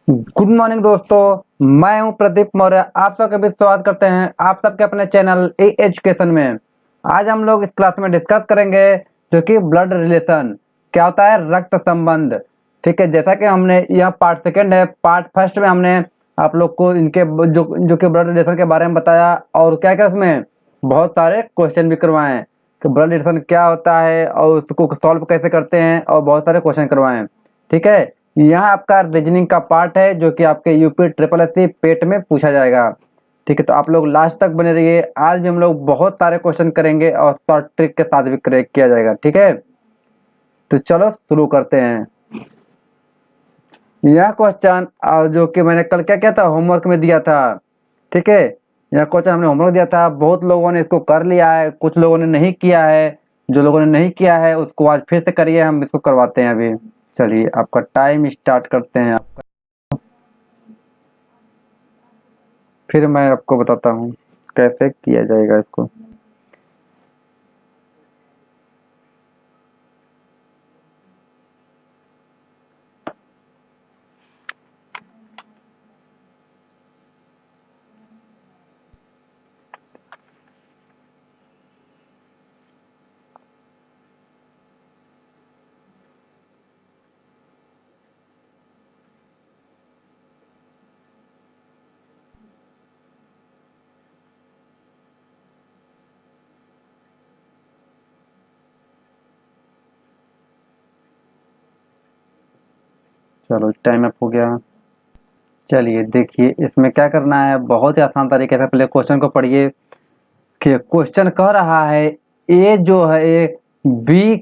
Good morning दोस्तों, मैं हूं प्रदीप मौर्य। आप सबका भी स्वागत करते हैं आप सबके अपने चैनल ए एजुकेशन में। आज हम लोग इस क्लास में डिस्कस करेंगे जो कि ब्लड रिलेशन क्या होता है, रक्त संबंध। ठीक है, जैसा कि हमने यह पार्ट सेकंड है। पार्ट फर्स्ट में हमने आप लोग को इनके जो कि ब्लड रिलेशन के बारे में बताया और क्या क्या उसमें बहुत सारे क्वेश्चन भी करवाए कि ब्लड रिलेशन क्या होता है और उसको सॉल्व कैसे करते हैं, और बहुत सारे क्वेश्चन करवाए। ठीक है, यहाँ आपका रीजनिंग का पार्ट है जो कि आपके यूपी ट्रिपल एस सी पेट में पूछा जाएगा। ठीक है, तो आप लोग लास्ट तक बने रहिए। आज भी हम लोग बहुत सारे क्वेश्चन करेंगे और शॉर्ट ट्रिक के साथ भी किया जाएगा। ठीक है, तो चलो शुरू करते हैं। यह क्वेश्चन जो कि मैंने कल क्या किया था, होमवर्क में दिया था। ठीक है, यह क्वेश्चन हमने होमवर्क दिया था, बहुत लोगों ने इसको कर लिया है, कुछ लोगों ने नहीं किया है। जो लोगों ने नहीं किया है उसको आज फिर से करिए, हम इसको करवाते हैं अभी। चलिए, आपका टाइम स्टार्ट करते हैं। फिर मैं आपको बताता हूँ कैसे किया जाएगा इसको। चलो, टाइम अप हो गया। चलिए देखिए, इसमें क्या करना है, बहुत ही आसान तरीके से। पहले क्वेश्चन को पढ़िए कि क्वेश्चन कह रहा है ए जो है बी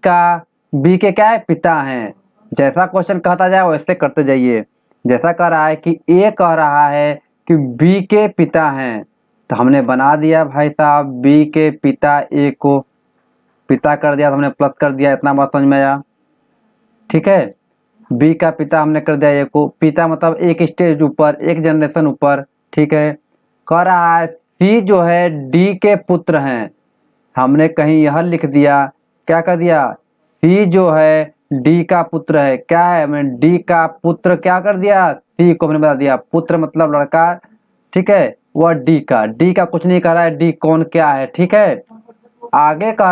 के क्या है, पिता हैं। जैसा क्वेश्चन कहता जाए वैसे करते जाइए। जैसा कह रहा है कि ए कह रहा है कि बी के पिता हैं, तो हमने बना दिया भाई साहब बी के पिता ए को पिता कर दिया, तो हमने प्लस कर दिया। इतना बात समझ में आया। ठीक है, बी का पिता हमने कर दिया ए को। पिता मतलब एक स्टेज ऊपर, एक जनरेशन ऊपर। ठीक है, कह रहा है सी जो है डी के पुत्र हैं। हमने कहीं यह लिख दिया, क्या कर दिया, सी जो है डी का पुत्र है। क्या है, मैंने डी का पुत्र क्या कर दिया, सी को मैंने बता दिया। पुत्र मतलब लड़का। ठीक है, वह डी का कुछ नहीं कह रहा है, डी कौन क्या है। ठीक है, आगे कह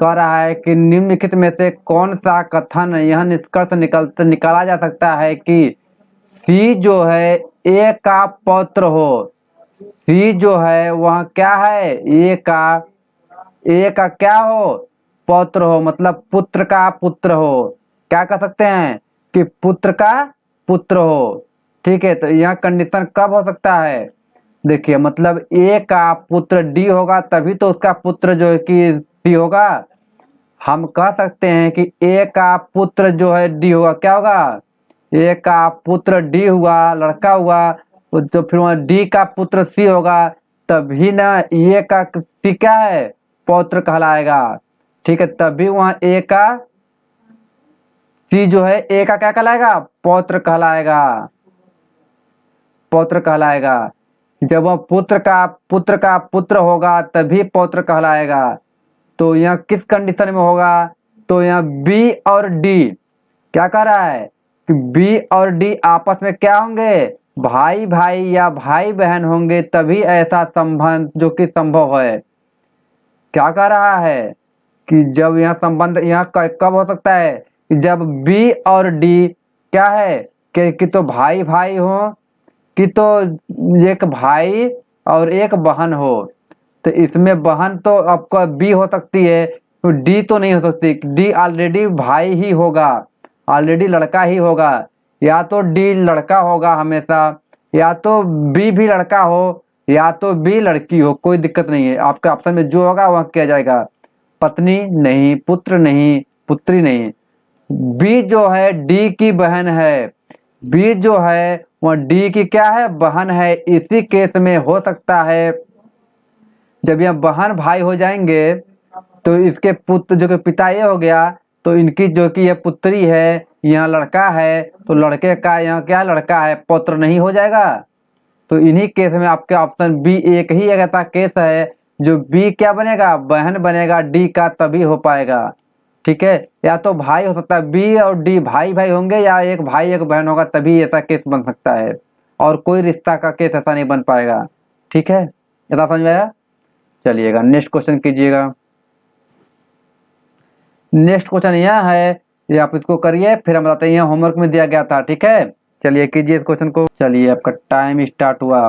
रहा है कि निम्नलिखित में से कौन सा कथन यह निष्कर्ष निकाला जा सकता है कि सी जो है ए का पौत्र हो। सी जो है वह क्या है, ए का क्या हो, पौत्र हो, मतलब पुत्र का पुत्र हो। क्या कह सकते हैं कि पुत्र का पुत्र हो। ठीक है, तो यह कंडीशन कब हो सकता है, देखिए मतलब ए का पुत्र डी होगा तभी तो उसका पुत्र जो है कि सी होगा। हम कह सकते हैं कि ए का पुत्र जो है डी होगा। क्या होगा, ए का पुत्र डी हुआ, लड़का हुआ, तो फिर वहाँ डी का पुत्र सी होगा, तभी ना ए का सी क्या है, पौत्र कहलाएगा। ठीक है, तभी वहाँ ए का सी जो है ए का क्या कहलाएगा, पौत्र कहलाएगा। पौत्र कहलाएगा। जब वह पुत्र का पुत्र होगा तभी पौत्र कहलाएगा। तो यह किस कंडीशन में होगा, तो यह बी और डी क्या कह रहा है कि बी और डी आपस में क्या होंगे, भाई भाई या भाई बहन होंगे, तभी ऐसा संबंध जो कि संभव है। क्या कह रहा है कि जब यह संबंध यह कब हो सकता है कि जब बी और डी क्या है कि तो भाई भाई हो, कि तो एक भाई और एक बहन हो। तो इसमें बहन तो आपका बी हो सकती है, तो डी तो नहीं हो सकती। डी ऑलरेडी भाई ही होगा, ऑलरेडी लड़का ही होगा। या तो डी लड़का होगा हमेशा, या तो बी भी लड़का हो, या तो बी लड़की हो। कोई दिक्कत नहीं है, आपके ऑप्शन में जो होगा वह किया जाएगा। पत्नी नहीं, पुत्र नहीं, पुत्री नहीं। बी जो है डी की बहन है, बी जो है वह डी की क्या है, बहन है। इसी केस में हो सकता है जब यह बहन भाई हो जाएंगे तो इसके पुत्र जो कि पिता ये हो गया, तो इनकी जो कि यह पुत्री है, यहाँ लड़का है, तो लड़के का यहाँ क्या लड़का है, पौत्र नहीं हो जाएगा। तो इन्हीं केस में आपके ऑप्शन बी एक ही ऐसा केस है जो बी क्या बनेगा, बहन बनेगा डी का, तभी हो पाएगा। ठीक है, या तो भाई हो सकता है, बी और डी भाई भाई होंगे, या एक भाई एक बहन होगा, तभी ऐसा केस बन सकता है, और कोई रिश्ता का केस ऐसा नहीं बन पाएगा। ठीक है, ऐसा समझ में आया? चलिएगा नेक्स्ट क्वेश्चन कीजिएगा। नेक्स्ट क्वेश्चन यह है, ये आप इसको करिए, फिर हम बताते हैं, होमवर्क में दिया गया था। ठीक है, चलिए कीजिए इस क्वेश्चन को। चलिए आपका टाइम स्टार्ट हुआ।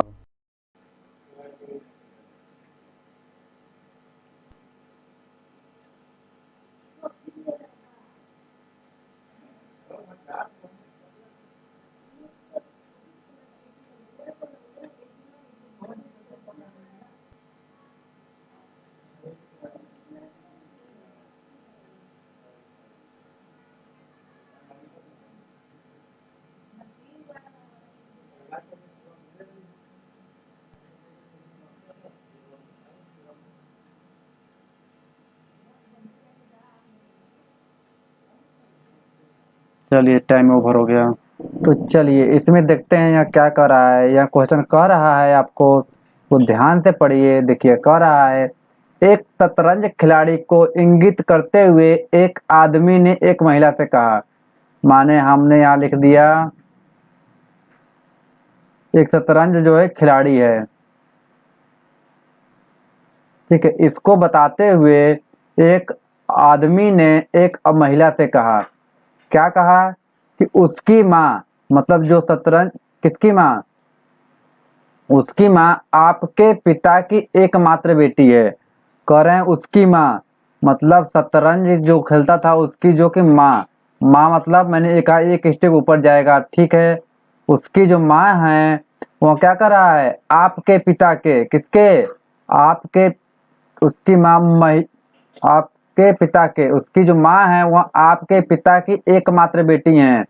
चलिए टाइम ओवर हो गया। तो चलिए इसमें देखते हैं यहाँ क्या कर रहा है। यह क्वेश्चन कह रहा है आपको, वो ध्यान से पढ़िए। देखिए कह रहा है, एक शतरंज खिलाड़ी को इंगित करते हुए एक आदमी ने एक महिला से कहा। माने हमने यहाँ लिख दिया, एक शतरंज जो है खिलाड़ी है, ठीक है, इसको बताते हुए एक आदमी ने एक महिला से कहा। क्या कहा? कि उसकी माँ, मतलब जो शतरंज, किसकी माँ? उसकी माँ आपके पिता की एकमात्र बेटी है। कह रहे हैं उसकी माँ, मतलब शतरंज जो खेलता था उसकी जो कि माँ, माँ मतलब मैंने एक स्टेप ऊपर जाएगा। ठीक है, उसकी जो माँ है वो क्या कर रहा है, आपके पिता के, किसके? आपके, उसकी माँ आपके पिता के, उसकी जो माँ है वह आपके पिता की एकमात्र बेटी है।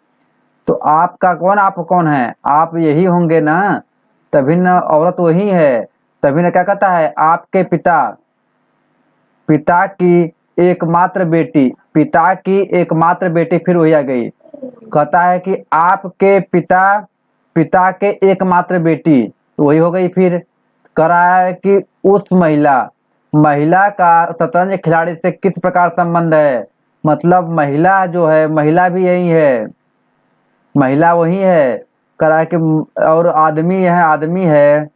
तो आपका कौन, आप कौन है? आप यही होंगे ना, तभी न औरत वही है। तभी न क्या कहता है, आपके पिता, पिता की एकमात्र बेटी, पिता की एकमात्र बेटी, फिर वही आ गई। कहता है कि आपके पिता, पिता के एकमात्र बेटी, तो वही हो गई। फिर कह रहा है कि उस महिला, महिला का शतरंज खिलाड़ी से किस प्रकार संबंध है। मतलब महिला जो है, महिला भी यही है, महिला वही है। कह रहा है कि और आदमी है, आदमी है,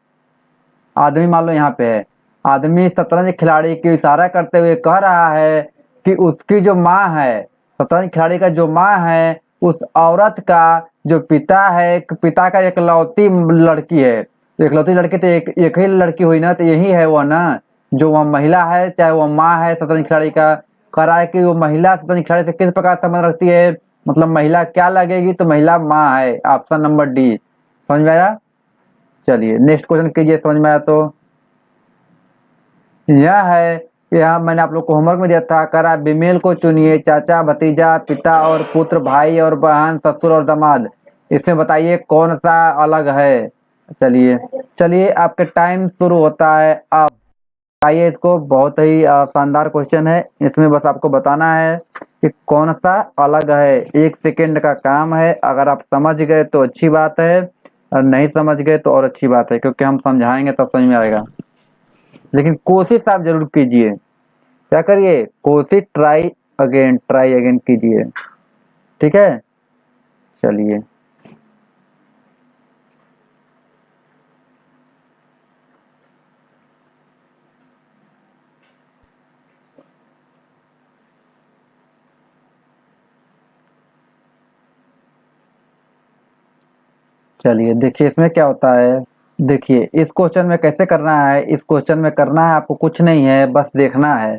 आदमी मान लो यहाँ पे है, आदमी शतरंज खिलाड़ी की इशारा करते हुए कह रहा है कि उसकी जो माँ है, शतरंज खिलाड़ी का जो माँ है, उस औरत का जो पिता है, पिता का एकलौती लड़की है। तो एकलौती लड़की तो एक ही लड़की हुई ना, तो यही है वो ना, जो वह महिला है, चाहे वह माँ है शतरंज खिलाड़ी का। कह रहा है कि वो महिला शतरंज खिलाड़ी से किस प्रकार संबंध रखती है, मतलब महिला क्या लगेगी, तो महिला माँ है। Option number D. समझ में आया? चलिए नेक्स्ट क्वेश्चन कीजिए, समझ में आया तो। यह है, यह मैंने आप लोग को होमवर्क में दिया था। कह रहा है फीमेल को चुनिए, चाचा, भतीजा, पिता और पुत्र, भाई और बहन, ससुर और दामाद। इसमें बताइए कौन सा अलग है। चलिए, चलिए आपके टाइम शुरू होता है अब। आइए, इसको बहुत ही शानदार क्वेश्चन है। इसमें बस आपको बताना है कि कौन सा अलग है। 1 सेकेंड का काम है। अगर आप समझ गए तो अच्छी बात है, और नहीं समझ गए तो और अच्छी बात है, क्योंकि हम समझाएंगे तब समझ में आएगा। लेकिन कोशिश आप जरूर कीजिए। क्या करिए? कोशिश, ट्राई अगेन कीजिए। ठीक है, चलिए। चलिए देखिए इसमें क्या होता है। देखिए इस क्वेश्चन में कैसे करना है। इस क्वेश्चन में करना है आपको कुछ नहीं है, बस देखना है।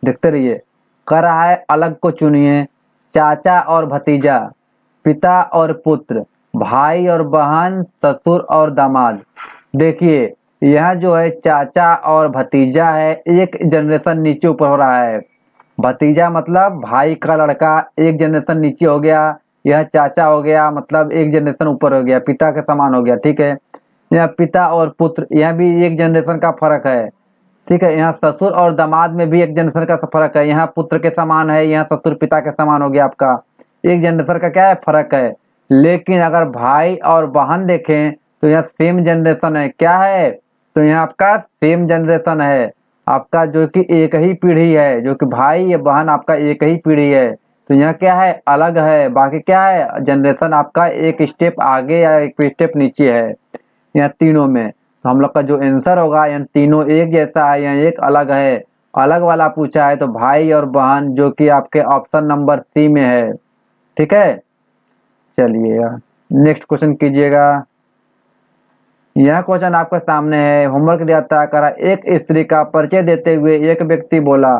देखते रहिए। कर रहा है अलग को चुनिए, चाचा और भतीजा, पिता और पुत्र, भाई और बहन, ससुर और दामाद। देखिए यह जो है चाचा और भतीजा है, एक जनरेशन नीचे ऊपर हो रहा है। भतीजा मतलब भाई का लड़का, एक जनरेशन नीचे हो गया। यह चाचा हो गया, मतलब एक जनरेशन ऊपर हो गया, पिता के समान हो गया। ठीक है, यह पिता और पुत्र, यह भी एक जनरेशन का फर्क है। ठीक है, यहाँ ससुर और दामाद में भी एक जनरेशन का फर्क है। यहाँ पुत्र के समान है, यहाँ ससुर पिता के समान हो गया आपका। एक जनरेशन का क्या है, फर्क है। लेकिन अगर भाई और बहन देखें तो यहाँ सेम जनरेशन है। क्या है? तो यहाँ आपका सेम जनरेशन है। आपका जो कि एक ही पीढ़ी है, जो कि भाई या बहन आपका एक ही पीढ़ी है, तो यहाँ क्या है, अलग है। बाकी क्या है, जनरेशन आपका एक स्टेप आगे या एक स्टेप नीचे है यहाँ तीनों में। तो हम लोग का जो आंसर होगा, यहाँ तीनों एक जैसा है, यहाँ एक अलग है। अलग वाला पूछा है तो भाई और बहन, जो कि आपके ऑप्शन नंबर सी में है। ठीक है, चलिए नेक्स्ट क्वेश्चन कीजिएगा। यह क्वेश्चन आपके सामने है, होमवर्क दिया था, करा एक स्त्री का परिचय देते हुए एक व्यक्ति बोला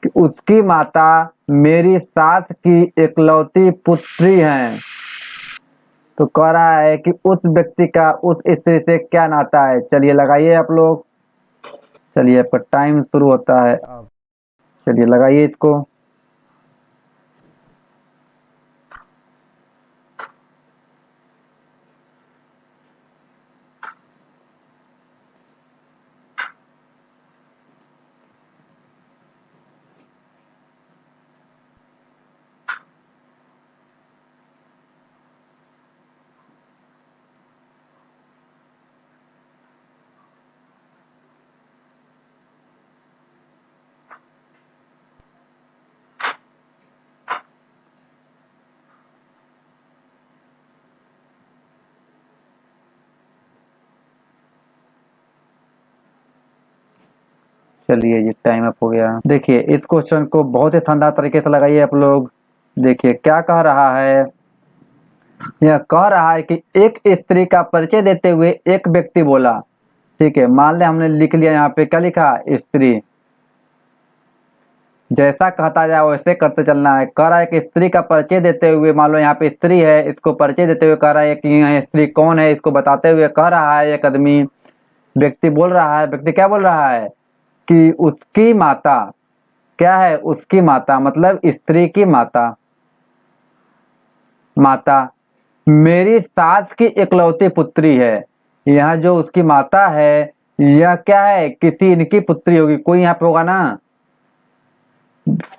कि उसकी माता मेरी सास की इकलौती पुत्री हैं। तो कह रहा है कि उस व्यक्ति का उस स्त्री से क्या नाता है। चलिए लगाइए आप लोग। चलिए आपका टाइम शुरू होता है अब। चलिए लगाइए इसको। चलिए ये टाइम अप हो गया। देखिए इस क्वेश्चन को बहुत ही शानदार तरीके से लगाइए आप लोग। देखिए क्या कह रहा है, यह कह रहा है कि एक स्त्री का परिचय देते हुए एक व्यक्ति बोला। ठीक है, मान ले हमने लिख लिया, यहाँ पे क्या लिखा, स्त्री। जैसा कहता जाए वैसे करते चलना है। कह रहा है कि स्त्री का परिचय देते हुए, मान लो यहाँ पे स्त्री है, इसको परिचय देते हुए कह रहा है कि यह स्त्री कौन है, इसको बताते हुए कह रहा है एक आदमी, व्यक्ति बोल रहा है। व्यक्ति क्या बोल रहा है कि उसकी माता, क्या है, उसकी माता मतलब स्त्री की माता, माता मेरी सास की इकलौती पुत्री है। यहाँ जो उसकी माता है, यह क्या है, किसी इनकी पुत्री होगी, कोई यहाँ पे होगा ना।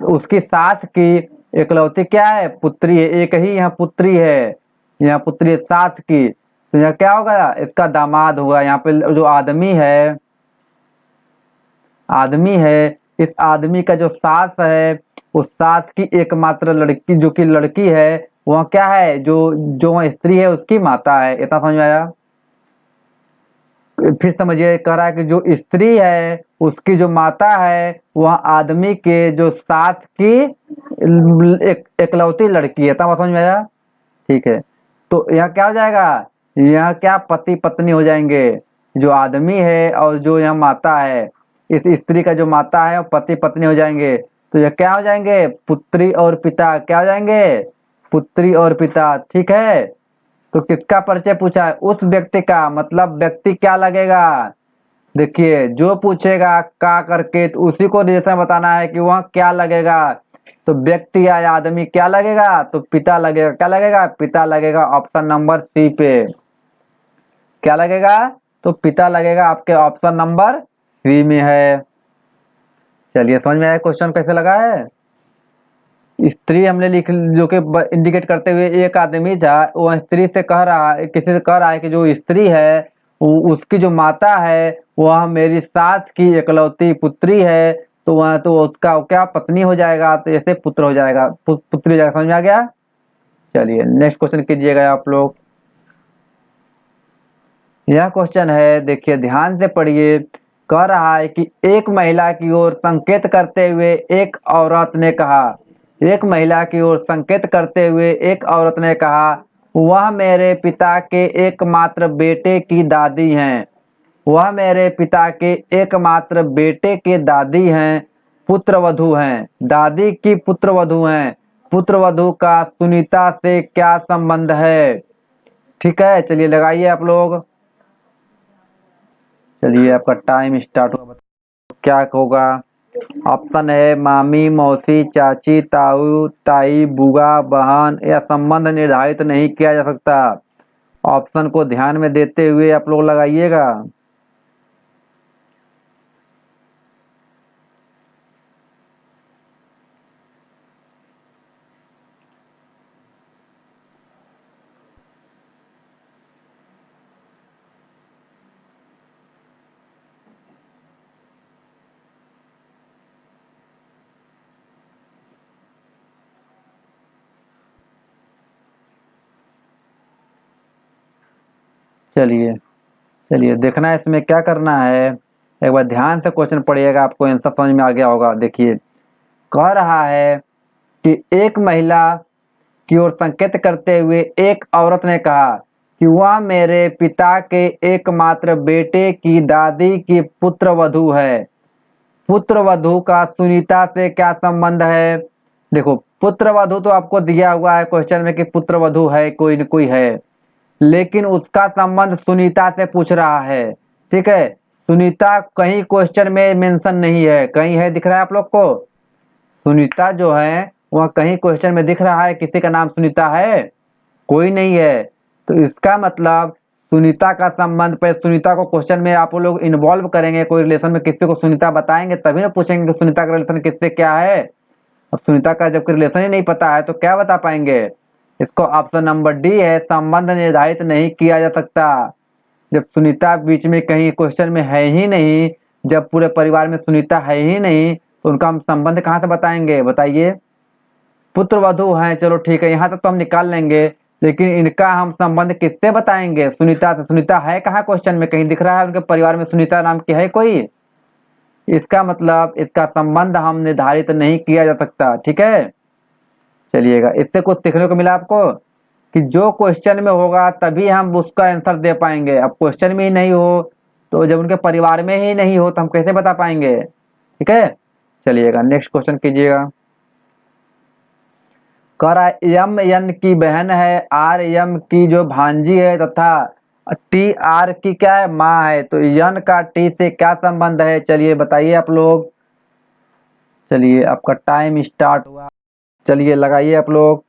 उसकी सास की इकलौती क्या है, पुत्री है, एक ही यहाँ पुत्री है, यहाँ पुत्री है सास की। तो यहाँ क्या होगा, इसका दामाद होगा। यहाँ पे जो आदमी है, आदमी है, इस आदमी का जो सास है, उस सास की एकमात्र लड़की, जो कि लड़की है, वह क्या है, जो जो वह स्त्री है उसकी माता है। इतना समझ में आया। फिर समझिए, कह रहा है कि जो स्त्री है उसकी जो माता है, वह आदमी के जो सास की एकलौती लड़की है। इतना समझ में आया। ठीक है, तो यहाँ क्या हो जाएगा, यहाँ क्या, पति पत्नी हो जाएंगे। जो आदमी है और जो यहाँ माता है, इस स्त्री का जो माता है वो पति पत्नी हो जाएंगे। तो यह क्या हो जाएंगे, पुत्री और पिता। क्या हो जाएंगे, पुत्री और पिता। ठीक है, तो किसका परिचय पूछा है, उस व्यक्ति का, मतलब व्यक्ति क्या लगेगा। देखिए जो पूछेगा का करके, तो उसी को रिलेशन बताना है कि वह क्या लगेगा। तो व्यक्ति या आदमी क्या लगेगा, तो पिता लगेगा। क्या लगेगा, पिता लगेगा। ऑप्शन नंबर सी पे क्या लगेगा, तो पिता लगेगा। आपके ऑप्शन नंबर सी में है। चलिए समझ में आया क्वेश्चन कैसे लगा है। स्त्री हमने लिख, जो कि इंडिकेट करते हुए एक आदमी था, वो स्त्री से कह रहा है, किसी से कह रहा है कि जो स्त्री है उसकी जो माता है वह मेरी सास की इकलौती पुत्री है। तो वह तो उसका क्या, पत्नी हो जाएगा। तो ऐसे पुत्र हो जाएगा, पुत्री हो जाएगा। समझ में आ गया। चलिए नेक्स्ट क्वेश्चन कीजिएगा आप लोग। यह क्वेश्चन है, देखिए ध्यान से पढ़िए। कह रहा है कि एक महिला की ओर संकेत करते हुए एक औरत ने कहा, एक महिला की ओर संकेत करते हुए एक औरत ने कहा, वह मेरे पिता के एकमात्र बेटे की दादी हैं। वह मेरे पिता के एकमात्र बेटे के दादी हैं, पुत्रवधू हैं। दादी की पुत्रवधू हैं। पुत्रवधू का सुनीता से क्या संबंध है। ठीक है, चलिए लगाइए आप लोग। चलिए आपका टाइम स्टार्ट होगा। क्या होगा, ऑप्शन है मामी, मौसी, चाची, ताऊ, ताई, बुआ, बहन। या संबंध निर्धारित नहीं किया जा सकता। ऑप्शन को ध्यान में देते हुए आप लोग लगाइएगा। चलिए चलिए देखना है इसमें क्या करना है। एक बार ध्यान से क्वेश्चन पढ़िएगा, आपको आंसर समझ में आ गया होगा। देखिए, कह रहा है कि एक महिला की ओर संकेत करते हुए एक औरत ने कहा कि वह मेरे पिता के एकमात्र बेटे की दादी की पुत्रवधू है। पुत्रवधू का सुनीता से क्या संबंध है? देखो, पुत्रवधू तो आपको दिया हुआ है क्वेश्चन में कि पुत्रवधू है, कोई न कोई है, लेकिन उसका संबंध सुनीता से पूछ रहा है। ठीक है, सुनीता कहीं क्वेश्चन में मेंशन नहीं है, कहीं है दिख रहा है आप लोग को? सुनीता जो है वह कहीं क्वेश्चन में दिख रहा है किसी का नाम सुनीता है? कोई नहीं है। तो इसका मतलब सुनीता का संबंध पे, सुनीता को क्वेश्चन में आप लोग इन्वॉल्व करेंगे, कोई रिलेशन में किसी को सुनीता बताएंगे तभी ना पूछेंगे कि सुनीता का रिलेशन किससे क्या है। अब सुनीता का जब रिलेशन ही नहीं पता है तो क्या बता पाएंगे? इसको ऑप्शन नंबर डी है, संबंध निर्धारित नहीं किया जा सकता। जब सुनीता बीच में कहीं क्वेश्चन में है ही नहीं, जब पूरे परिवार में सुनीता है ही नहीं, तो उनका हम संबंध कहाँ से बताएंगे? बताइए। पुत्र वधू हैं, चलो ठीक है, यहाँ तक तो हम निकाल लेंगे, लेकिन इनका हम संबंध किससे बताएंगे? सुनीता से। सुनीता है कहाँ क्वेश्चन में? कहीं दिख रहा है उनके परिवार में सुनीता नाम की है कोई? इसका मतलब इसका संबंध हम निर्धारित नहीं किया जा सकता। ठीक है, चलिएगा, इससे कुछ सीखने को मिला आपको कि जो क्वेश्चन में होगा तभी हम उसका आंसर दे पाएंगे। अब क्वेश्चन में ही नहीं हो, तो जब उनके परिवार में ही नहीं हो तो हम कैसे बता पाएंगे? ठीक है, चलिएगा नेक्स्ट क्वेश्चन कीजिएगा। कह रहा है यम यन की बहन है, आर यम की जो भांजी है, तथा टी आर की क्या है? माँ है। तो यन का टी से क्या संबंध है? चलिए बताइए आप लोग। चलिए आपका टाइम स्टार्ट हुआ, चलिए लगाइए आप लोग।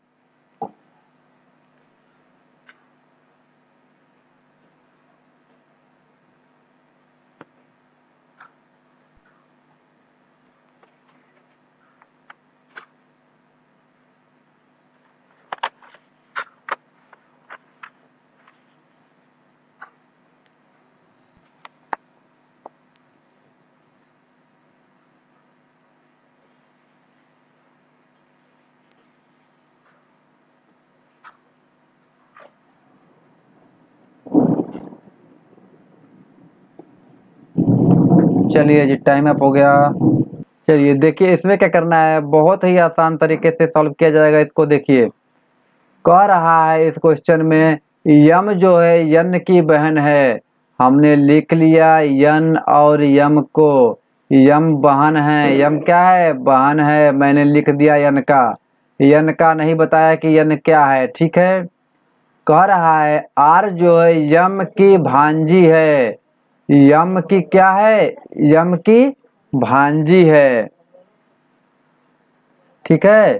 चलिए जी, टाइम अप हो गया। चलिए देखिए, इसमें क्या करना है, बहुत ही आसान तरीके से सॉल्व किया जाएगा इसको। देखिए, कह रहा है इस क्वेश्चन में यम जो है यन की बहन है। हमने लिख लिया यन और यम को। यम बहन है, यम क्या है? बहन है। मैंने लिख दिया यन का। यन का नहीं बताया कि यन क्या है। ठीक है, कह रहा है आर जो है यम की भांजी है। यम की क्या है? यम की भांजी है। ठीक है,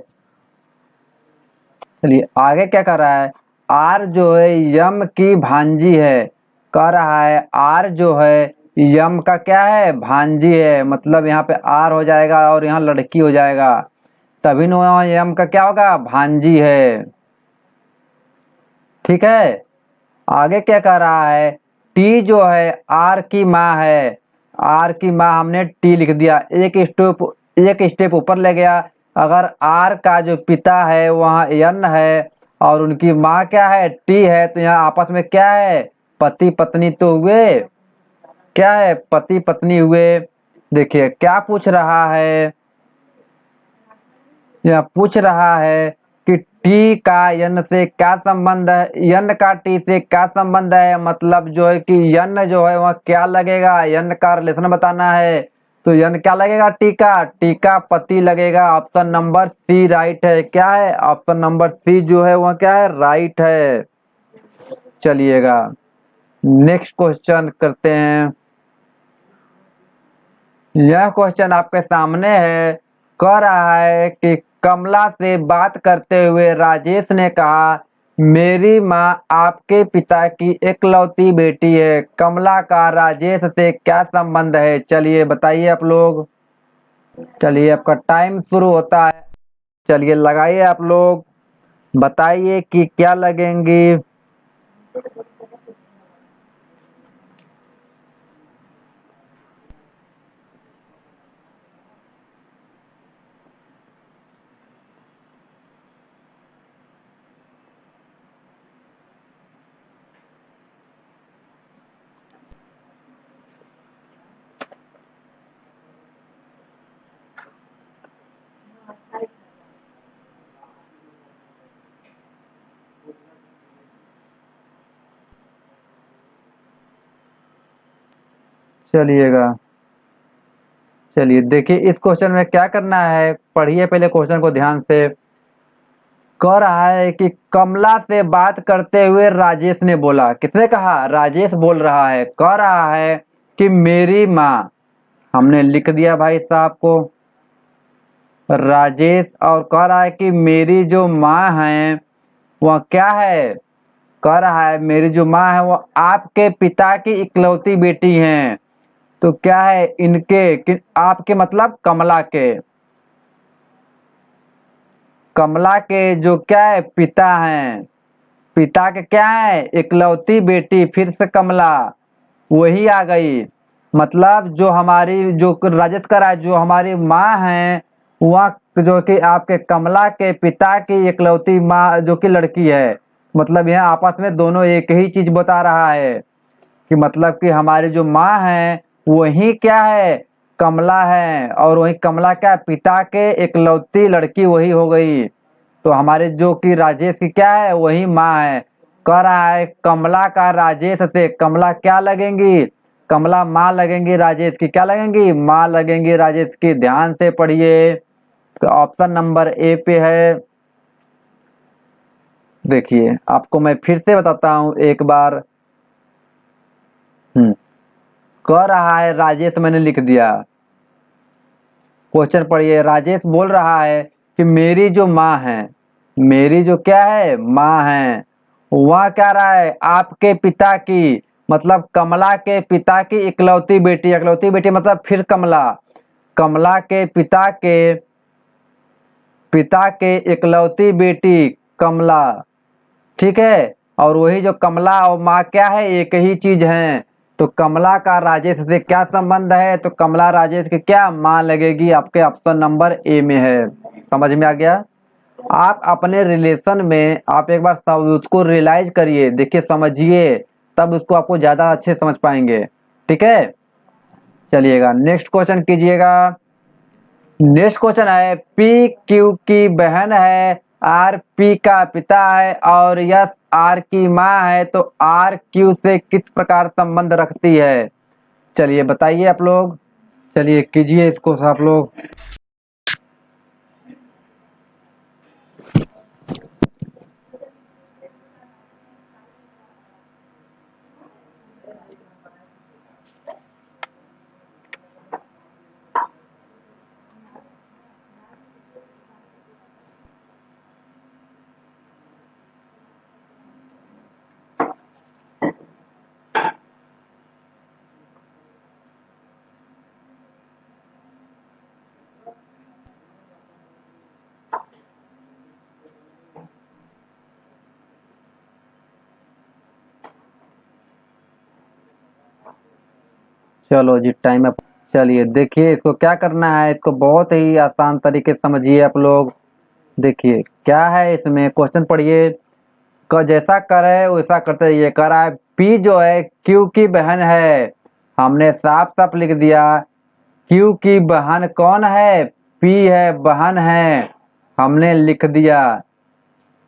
चलिए आगे क्या कर रहा है, आर जो है यम की भांजी है। कह रहा है आर जो है यम का क्या है? भांजी है। मतलब यहाँ पे आर हो जाएगा और यहाँ लड़की हो जाएगा, तभी न यम का क्या होगा? भांजी है। ठीक है, आगे क्या कह रहा है, टी जो है आर की माँ है। आर की माँ हमने टी लिख दिया, एक स्टेप ऊपर ले गया। अगर आर का जो पिता है वहाँ यन है और उनकी माँ क्या है? टी है, तो यहाँ आपस में क्या है? पति पत्नी तो हुए। क्या है? पति पत्नी हुए। देखिए क्या पूछ रहा है, यह पूछ रहा है कि टी का यन से क्या संबंध है? यन का टी से क्या संबंध है? मतलब जो है कि यन जो है वह क्या लगेगा? यन का रिलेशन बताना है, तो यन क्या लगेगा? टी का, टी का पति लगेगा। ऑप्शन नंबर सी राइट है। क्या है? ऑप्शन नंबर सी जो है वह क्या है? राइट है। चलिएगा नेक्स्ट क्वेश्चन करते हैं। यह क्वेश्चन आपके सामने है। कह रहा है कि कमला से बात करते हुए राजेश ने कहा मेरी माँ आपके पिता की इकलौती बेटी है। कमला का राजेश से क्या संबंध है? चलिए बताइए आप लोग। चलिए आपका टाइम शुरू होता है, चलिए लगाइए आप लोग, बताइए कि क्या लगेंगी। चलिएगा, चलिए देखिए इस क्वेश्चन में क्या करना है, पढ़िए पहले क्वेश्चन को ध्यान से। कह रहा है कि कमला से बात करते हुए राजेश ने बोला, किसने कहा? राजेश बोल रहा है। कह रहा है कि मेरी माँ, हमने लिख दिया भाई साहब को राजेश, और कह रहा है कि मेरी जो माँ है वह क्या है? कह रहा है मेरी जो माँ है वो आपके पिता की इकलौती बेटी हैं। तो क्या है इनके आपके मतलब कमला के, कमला के जो क्या है पिता हैं, पिता के क्या है इकलौती बेटी, फिर से कमला वही आ गई। मतलब जो हमारी जो राजेश कर रहा है जो हमारी माँ है वह जो कि आपके कमला के पिता की इकलौती माँ जो कि लड़की है। मतलब यह आपस में दोनों एक ही चीज बता रहा है कि मतलब कि हमारी जो माँ है वही क्या है कमला है, और वही कमला क्या पिता के इकलौती लड़की वही हो गई। तो हमारे जो कि राजेश की क्या है वही माँ है। कह रहा है कमला का राजेश से कमला क्या लगेंगी? कमला माँ लगेंगी, राजेश की क्या लगेंगी? माँ लगेंगी राजेश की। ध्यान से पढ़िए। तो ऑप्शन नंबर ए पे है। देखिए आपको मैं फिर से बताता हूँ एक बार। कह रहा है राजेश, मैंने लिख दिया। क्वेश्चन पढ़िए। राजेश बोल रहा है कि मेरी जो माँ है, मेरी जो क्या है माँ है, वह क्या रहा है आपके पिता की, मतलब कमला के पिता की इकलौती बेटी। इकलौती बेटी मतलब फिर कमला, कमला के पिता के इकलौती बेटी कमला, ठीक है। और वही जो कमला और माँ क्या है एक ही चीज है। तो कमला का राजेश से क्या संबंध है? तो कमला राजेश की क्या माँ लगेगी। आपके ऑप्शन नंबर ए में है। समझ में आ गया? आप अपने रिलेशन में आप एक बार सब उसको रियलाइज करिए, देखिए समझिए, तब उसको आपको ज्यादा अच्छे समझ पाएंगे। ठीक है, चलिएगा नेक्स्ट क्वेश्चन कीजिएगा। नेक्स्ट क्वेश्चन है पी क्यू की बहन है, आर पी का पिता है और यस आर की माँ है, तो आर क्यू से किस प्रकार संबंध रखती है? चलिए बताइए आप लोग, चलिए कीजिए इसको आप लोग। चलो जी टाइम अप। चलिए देखिए इसको क्या करना है, इसको बहुत ही आसान तरीके से समझिए आप लोग। देखिए क्या है इसमें, क्वेश्चन पढ़िए। जैसा करे वैसा करते रहिए। कह रहा है पी जो है क्यू की बहन है, हमने साफ साफ लिख दिया। क्यू की बहन कौन है? पी है, बहन है, हमने लिख दिया।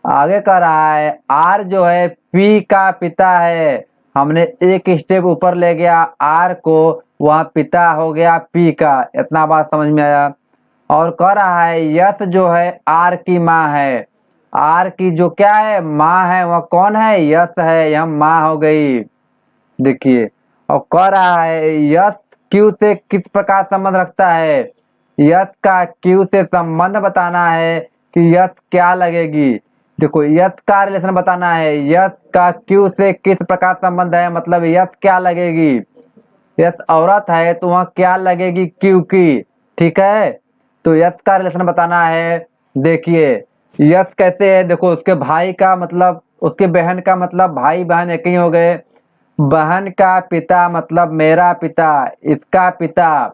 आगे कह रहा है आर जो है पी का पिता है, हमने एक स्टेप ऊपर ले गया आर को, वह पिता हो गया पी का। इतना बात समझ में आया? और कह रहा है यस जो है आर की माँ है, आर की जो क्या है माँ है वह कौन है? यस है, यह माँ हो गई। देखिए और कह रहा है यस क्यू से किस प्रकार संबंध रखता है? यस का क्यू से संबंध बताना है कि यस क्या लगेगी। देखो यस का रिलेशन बताना है, यस का क्यू से किस प्रकार संबंध है, मतलब यस क्या लगेगी। यस औरत है तो वह क्या लगेगी क्यू की, ठीक है। तो यस का रिलेशन बताना है। देखिए यस कैसे है, देखो उसके भाई का मतलब उसके बहन का मतलब भाई बहन एक ही हो गए। बहन का पिता मतलब मेरा पिता, इसका पिता,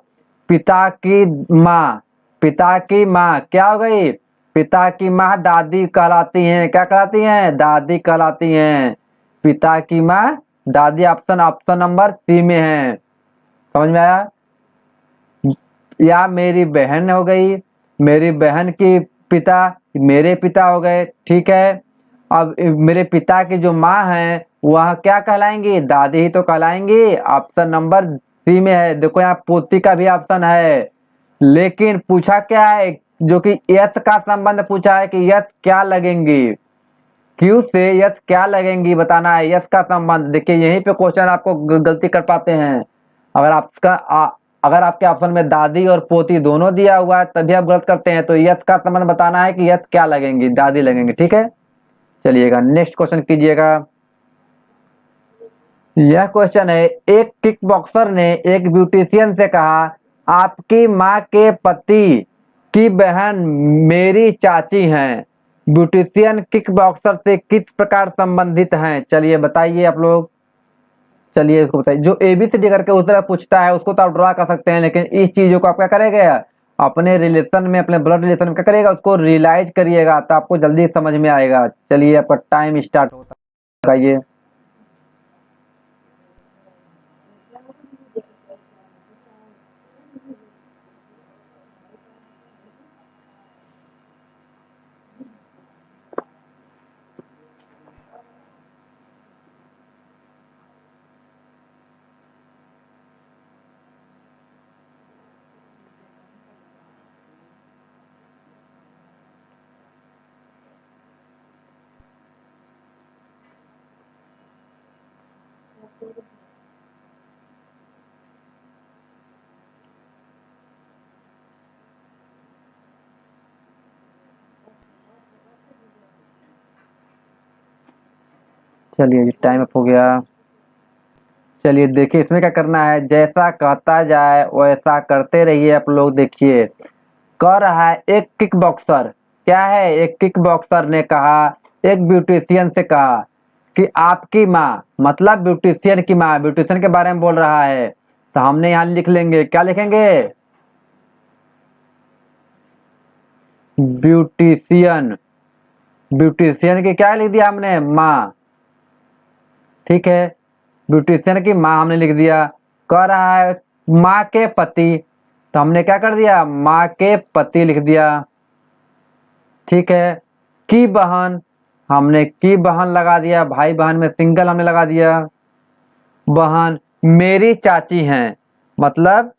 पिता की माँ, पिता की माँ क्या हो गई? पिता की माँ दादी कहलाती हैं। क्या कहलाती हैं? दादी कहलाती हैं। पिता की माँ दादी। ऑप्शन ऑप्शन नंबर सी में है। समझ में आया? या मेरी बहन हो गई, मेरी बहन की पिता मेरे पिता हो गए, ठीक है। अब मेरे पिता की जो माँ है वह क्या कहलाएंगी? दादी ही तो कहलाएंगी। ऑप्शन नंबर सी में है। देखो यहाँ पोती का भी ऑप्शन है, लेकिन पूछा क्या है, जो कि यथ का संबंध पूछा है कि यथ क्या लगेंगी, क्यू से यथ क्या लगेंगी बताना है, यथ का संबंध। देखिए यहीं पे क्वेश्चन आपको गलती कर पाते हैं। अगर आपका अगर आपके ऑप्शन में दादी और पोती दोनों दिया हुआ है तभी आप गलत करते हैं। तो यथ का संबंध बताना है कि यथ क्या लगेंगी, दादी लगेंगी। ठीक है, चलिएगा नेक्स्ट क्वेश्चन कीजिएगा। यह क्वेश्चन है, एक किक बॉक्सर ने एक ब्यूटिशियन से कहा, आपकी माँ के पति की बहन मेरी चाची हैं। ब्यूटिशियन किक बॉक्सर से किस प्रकार संबंधित हैं? चलिए बताइए आप लोग, चलिए इसको बताइए। जो एबीसीडी करके उस तरह पूछता है उसको तो आप ड्रा कर सकते हैं, लेकिन इस चीजों को आप क्या करेगा, अपने रिलेशन में, अपने ब्लड रिलेशन में क्या करेगा, उसको रियलाइज करिएगा तो आपको जल्दी समझ में आएगा। चलिए आपका टाइम स्टार्ट होता है, बताइए। चलिए टाइम अप हो गया। चलिए देखिए इसमें क्या करना है, जैसा कहता जाए वैसा करते रहिए आप लोग। देखिए कह रहा है, एक किक बॉक्सर, क्या है, एक किक बॉक्सर ने कहा, एक ब्यूटिशियन से कहा कि आपकी माँ, मतलब ब्यूटिशियन की माँ, ब्यूटिशियन के बारे में बोल रहा है। तो हमने यहाँ लिख लेंगे, क्या लिखेंगे, ब्यूटिशियन, ब्यूटिशियन की क्या लिख दिया हमने, माँ। ठीक है, ब्यूटिशियन की माँ हमने लिख दिया। कह रहा है माँ के पति, तो हमने क्या कर दिया, माँ के पति लिख दिया। ठीक है, की बहन, हमने की बहन लगा दिया, भाई बहन में सिंगल हमने लगा दिया। बहन मेरी चाची हैं, मतलब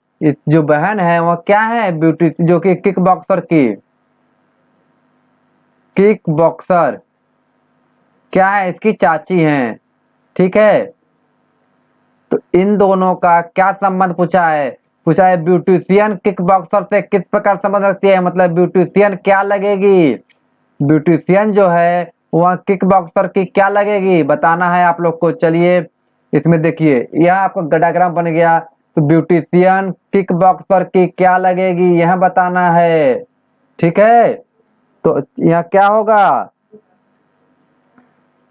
जो बहन है वो क्या है, ब्यूटी, जो कि किक बॉक्सर की, किक बॉक्सर क्या है, इसकी चाची हैं। ठीक है, तो इन दोनों का क्या संबंध पूछा है, पूछा है ब्यूटिशियन किक बॉक्सर से किस प्रकार संबंध रखती है, मतलब ब्यूटिशियन क्या लगेगी, ब्यूटिशियन जो है वह किक बॉक्सर की क्या लगेगी बताना है आप लोग को। चलिए इसमें देखिए यह आपका डायग्राम बन गया। तो ब्यूटिशियन किक बॉक्सर की क्या लगेगी यह बताना है। ठीक है, तो यहाँ क्या होगा,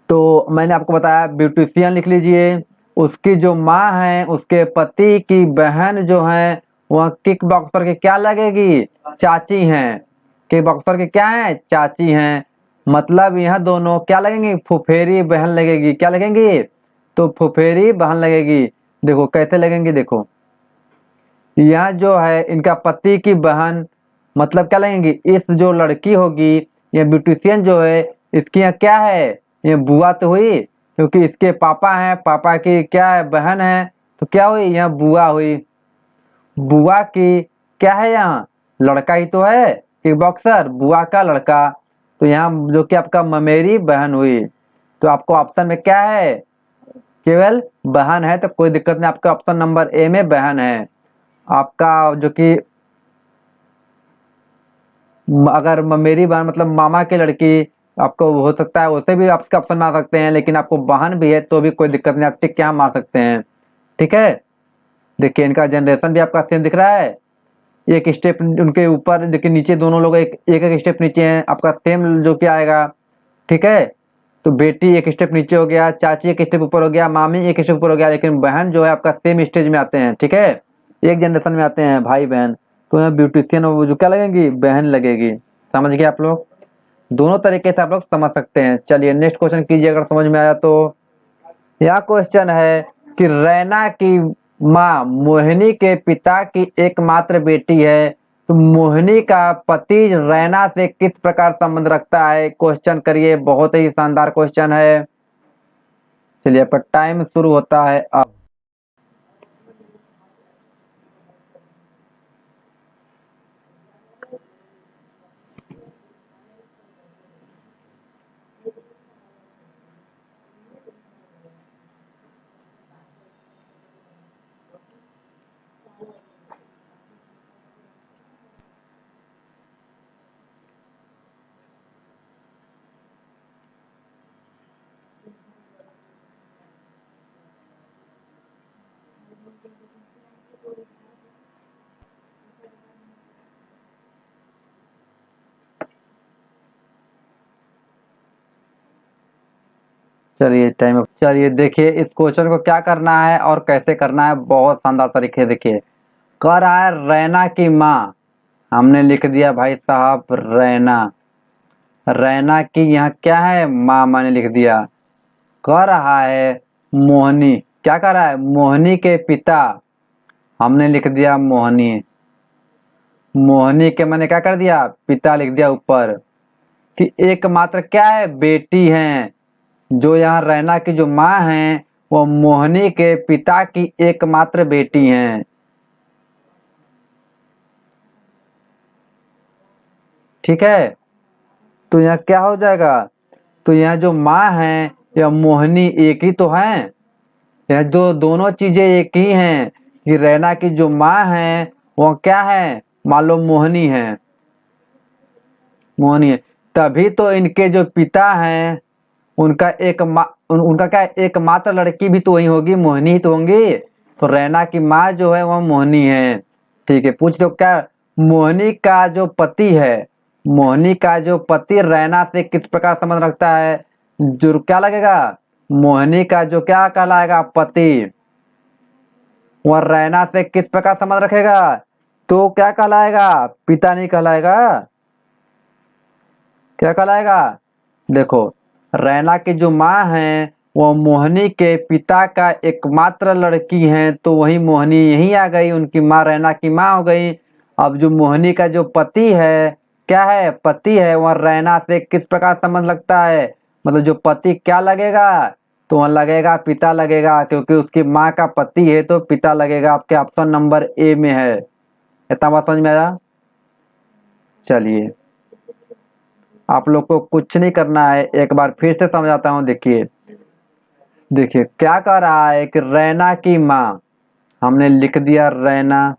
तो मैंने आपको बताया ब्यूटिशियन लिख लीजिए, उसकी जो माँ है उसके पति की बहन जो है वह किक बॉक्सर की क्या लगेगी, चाची हैं। किक बॉक्सर की क्या है, चाची हैं, मतलब यह दोनों क्या लगेंगी, फुफेरी बहन लगेगी। क्या लगेंगी, तो फुफेरी बहन लगेगी। देखो कैसे लगेंगी, देखो यह जो है इनका पति की बहन, मतलब क्या लगेंगी, इस जो लड़की होगी, ये ब्यूटिशियन जो है, इसकी यहाँ क्या है, ये बुआ तो हुई, क्योंकि इसके पापा हैं, पापा की क्या है, बहन है, तो क्या हुई, यहाँ बुआ हुई। बुआ की क्या है, यहाँ लड़का ही तो है, एक बॉक्सर, बुआ का लड़का, तो यहाँ जो कि आपका ममेरी बहन हुई। तो आपको ऑप्शन में क्या है, केवल बहन है, तो कोई दिक्कत नहीं, आपका ऑप्शन नंबर ए में बहन है। आपका जो कि अगर मेरी बहन मतलब मामा की लड़की, आपको हो सकता है उसे भी आपके ऑप्शन में आ सकते हैं, लेकिन आपको बहन भी है तो भी कोई दिक्कत नहीं, आप टिक यहाँ मार सकते हैं। ठीक है, देखिए इनका जनरेशन भी आपका सेम दिख रहा है, एक स्टेप उनके ऊपर, देखिए नीचे दोनों लोग एक एक स्टेप नीचे हैं, आपका सेम जो कि आएगा। ठीक है, तो बेटी एक स्टेप नीचे हो गया, चाची एक स्टेप ऊपर हो गया, मामी एक स्टेप ऊपर हो गया, लेकिन बहन जो है आपका सेम स्टेज में आते हैं। ठीक है, एक जनरेशन में आते हैं भाई बहन, तो यहाँ ब्यूटिशियन वो जो क्या लगेंगी, बहन लगेगी। समझ गए आप लोग, दोनों तरीके से आप लोग समझ सकते हैं। चलिए नेक्स्ट क्वेश्चन कीजिए अगर समझ में आया तो। यह क्वेश्चन है कि रैना की माँ मोहिनी के पिता की एकमात्र बेटी है, तो मोहिनी का पति रैना से किस प्रकार संबंध रखता है, क्वेश्चन करिए, बहुत ही शानदार क्वेश्चन है। चलिए पर टाइम शुरू होता है अब। चलिए टाइम अप। चलिए देखिए इस क्वेश्चन को क्या करना है और कैसे करना है, बहुत शानदार तरीके। देखिए कह रहा है रैना की माँ, हमने लिख दिया भाई साहब रैना। रैना की यहाँ क्या है, माँ, मैंने लिख दिया। कह रहा है मोहनी, क्या कह रहा है, मोहनी के पिता, हमने लिख दिया मोहनी। मोहनी के मैंने क्या कर दिया, पिता लिख दिया ऊपर। कि एकमात्र क्या है, बेटी है। जो यहाँ रैना की जो माँ है वो मोहनी के पिता की एकमात्र बेटी हैं। ठीक है, तो यहाँ क्या हो जाएगा, तो यहाँ जो माँ है या मोहनी एक ही तो है। यह जो दोनों चीजें एक ही हैं कि रैना की जो माँ है वो क्या है, मान लो मोहनी है, मोहनी है। तभी तो इनके जो पिता हैं उनका उनका क्या है, एकमात्र लड़की भी तो वही होगी, मोहिनी ही तो होंगी। तो रैना की माँ जो है वह मोहिनी है। ठीक है, पूछ दो क्या, मोहिनी का जो पति है, मोहिनी का जो पति रैना से किस प्रकार संबंध रखता है, जो क्या लगेगा, मोहिनी का जो क्या कहलाएगा, पति, वह रैना से किस प्रकार संबंध रखेगा, तो क्या कहलाएगा, पिता नहीं कहलाएगा। क्या कहलाएगा, देखो रैना की जो माँ है वो मोहिनी के पिता का एकमात्र लड़की है, तो वही मोहिनी यहीं आ गई, उनकी माँ रैना की माँ हो गई। अब जो मोहिनी का जो पति है, क्या है, पति है, वह रैना से किस प्रकार संबंध लगता है, मतलब जो पति क्या लगेगा, तो वह लगेगा पिता लगेगा, क्योंकि उसकी माँ का पति है तो पिता लगेगा। आपके ऑप्शन नंबर ए में है। इतना बात समझ में आया। चलिए आप लोग को कुछ नहीं करना है, एक बार फिर से समझाता हूँ। देखिए देखिए क्या कह रहा है कि रैना की माँ, हमने लिख दिया रैना,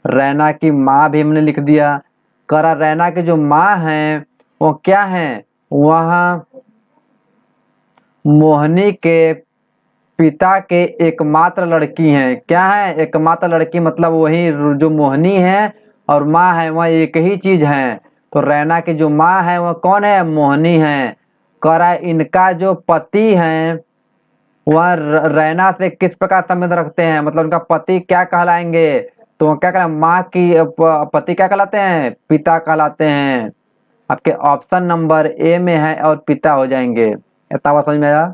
रैना की माँ भी हमने लिख दिया। कह रहा रैना की जो माँ है वो क्या है, वह मोहिनी के पिता के एकमात्र लड़की हैं। क्या है, एकमात्र लड़की, मतलब वही जो मोहिनी है और माँ है वह एक ही चीज है। तो रैना की जो माँ है वह कौन है, मोहिनी है। कह रहा है इनका जो पति है वह रैना से किस प्रकार संबंध रखते हैं, मतलब उनका पति क्या कहलाएंगे, तो वो क्या कहला, माँ की पति क्या कहलाते हैं, पिता कहलाते हैं। आपके ऑप्शन नंबर ए में है और पिता हो जाएंगे। इतना बात समझ में आया।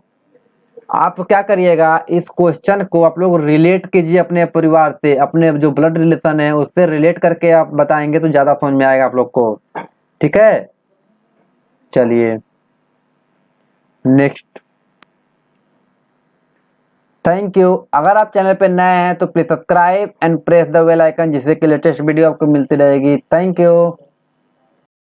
आप क्या करिएगा, इस क्वेश्चन को आप लोग रिलेट कीजिए अपने परिवार से, अपने जो ब्लड रिलेशन है उससे रिलेट करके आप बताएंगे तो ज्यादा समझ में आएगा आप लोग को। ठीक है, चलिए नेक्स्ट। Thank you. अगर आप चैनल पे नए हैं तो please subscribe and press the bell icon, जिससे कि लेटेस्ट वीडियो आपको मिलती रहेगी। Thank you.